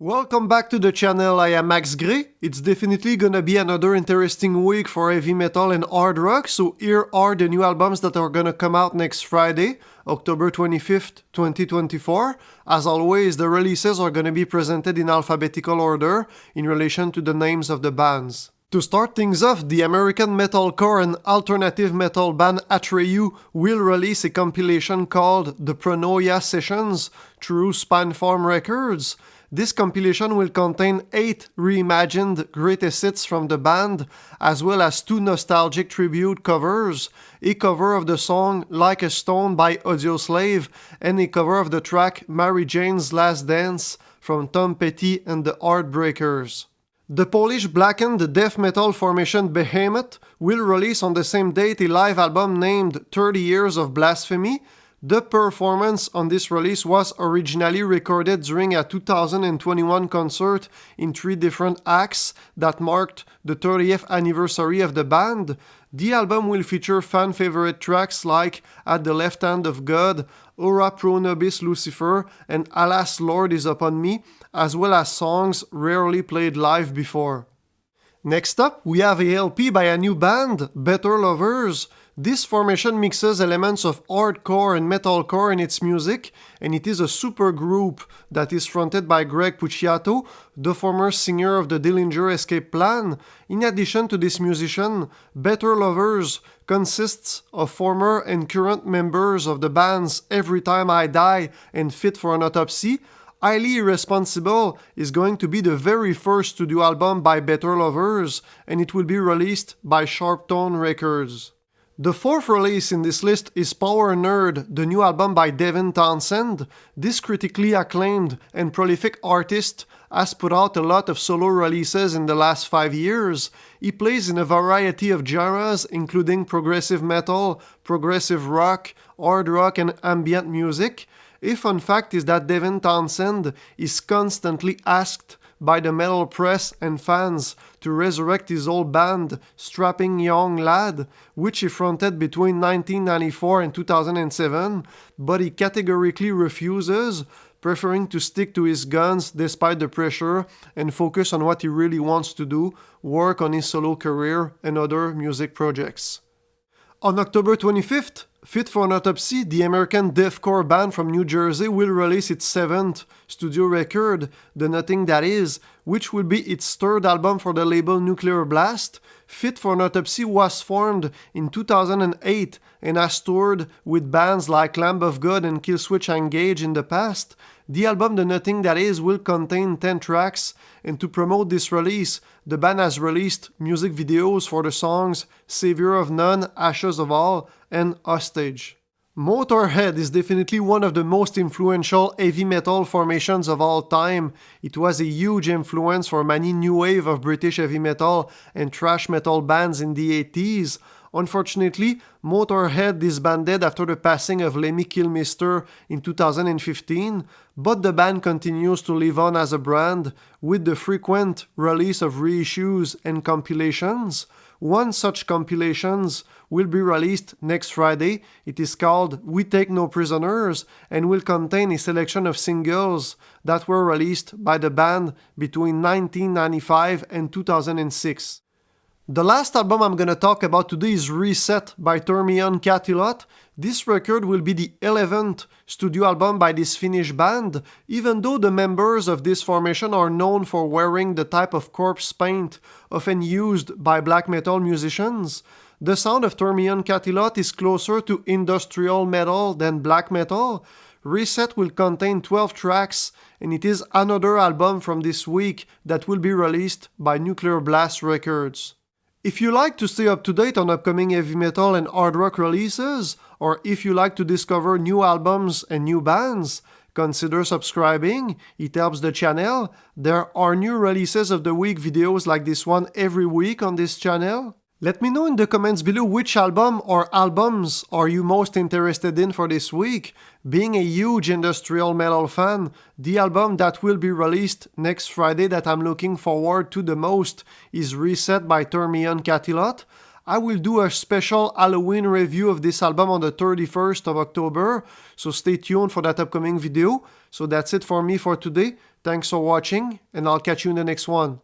Welcome back to the channel, I am Max Gray. It's definitely gonna be another interesting week for heavy metal and hard rock, so here are the new albums that are gonna come out next Friday, October 25th, 2024. As always, the releases are gonna be presented in alphabetical order in relation to the names of the bands. To start things off, the American metalcore and alternative metal band Atreyu will release a compilation called The Pronoia Sessions through Spinefarm Records. This compilation will contain 8 reimagined greatest hits from the band, as well as 2 nostalgic tribute covers, a cover of the song Like a Stone by Audioslave, and a cover of the track Mary Jane's Last Dance from Tom Petty and the Heartbreakers. The Polish blackened death metal formation Behemoth will release on the same date a live album named 30 Years of Blasphemy. The performance on this release was originally recorded during a 2021 concert in 3 different acts that marked the 30th anniversary of the band. The album will feature fan-favorite tracks like At the Left Hand of God, Ora Pro Nobis Lucifer, and Alas Lord is Upon Me, as well as songs rarely played live before. Next up, we have a LP by a new band, Better Lovers. This formation mixes elements of hardcore and metalcore in its music, and it is a supergroup that is fronted by Greg Puciato, the former singer of the Dillinger Escape Plan. In addition to this musician, Better Lovers consists of former and current members of the bands Every Time I Die and Fit for an Autopsy. Highly Irresponsible is going to be the very first studio album by Better Lovers, and it will be released by Sharptone Records. The fourth release in this list is Power Nerd, the new album by Devin Townsend. This critically acclaimed and prolific artist has put out a lot of solo releases in the last 5 years. He plays in a variety of genres, including progressive metal, progressive rock, hard rock, and ambient music. A fun fact is that Devin Townsend is constantly asked by the metal press and fans to resurrect his old band, Strapping Young Lad, which he fronted between 1994 and 2007, but he categorically refuses, preferring to stick to his guns despite the pressure and focus on what he really wants to do, work on his solo career and other music projects. On October 25th, Fit for an Autopsy, the American deathcore band from New Jersey, will release its 7th studio record, The Nothing That Is, which will be its 3rd album for the label Nuclear Blast. Fit for an Autopsy was formed in 2008 and has toured with bands like Lamb of God and Killswitch Engage in the past. The album The Nothing That Is will contain 10 tracks, and to promote this release, the band has released music videos for the songs Savior of None, Ashes of All, and Hostage. Motorhead is definitely one of the most influential heavy metal formations of all time. It was a huge influence for many new wave of British heavy metal and thrash metal bands in the 80s. Unfortunately, Motorhead disbanded after the passing of Lemmy Kilmister in 2015, but the band continues to live on as a brand with the frequent release of reissues and compilations. One such compilations will be released next Friday. It is called We Take No Prisoners and will contain a selection of singles that were released by the band between 1995 and 2006. The last album I'm gonna talk about today is Reset by Termion Catilot. This record will be the 11th studio album by this Finnish band, even though the members of this formation are known for wearing the type of corpse paint often used by black metal musicians. The sound of Termion Catilot is closer to industrial metal than black metal. Reset will contain 12 tracks, and it is another album from this week that will be released by Nuclear Blast Records. If you like to stay up to date on upcoming heavy metal and hard rock releases, or if you like to discover new albums and new bands, consider subscribing. It helps the channel. There are new releases of the week videos like this one every week on this channel. Let me know in the comments below which album or albums are you most interested in for this week. Being a huge industrial metal fan, the album that will be released next Friday that I'm looking forward to the most is Reset by Termion Catilot. I will do a special Halloween review of this album on the 31st of October, so stay tuned for that upcoming video. So that's it for me for today. Thanks for watching, and I'll catch you in the next one.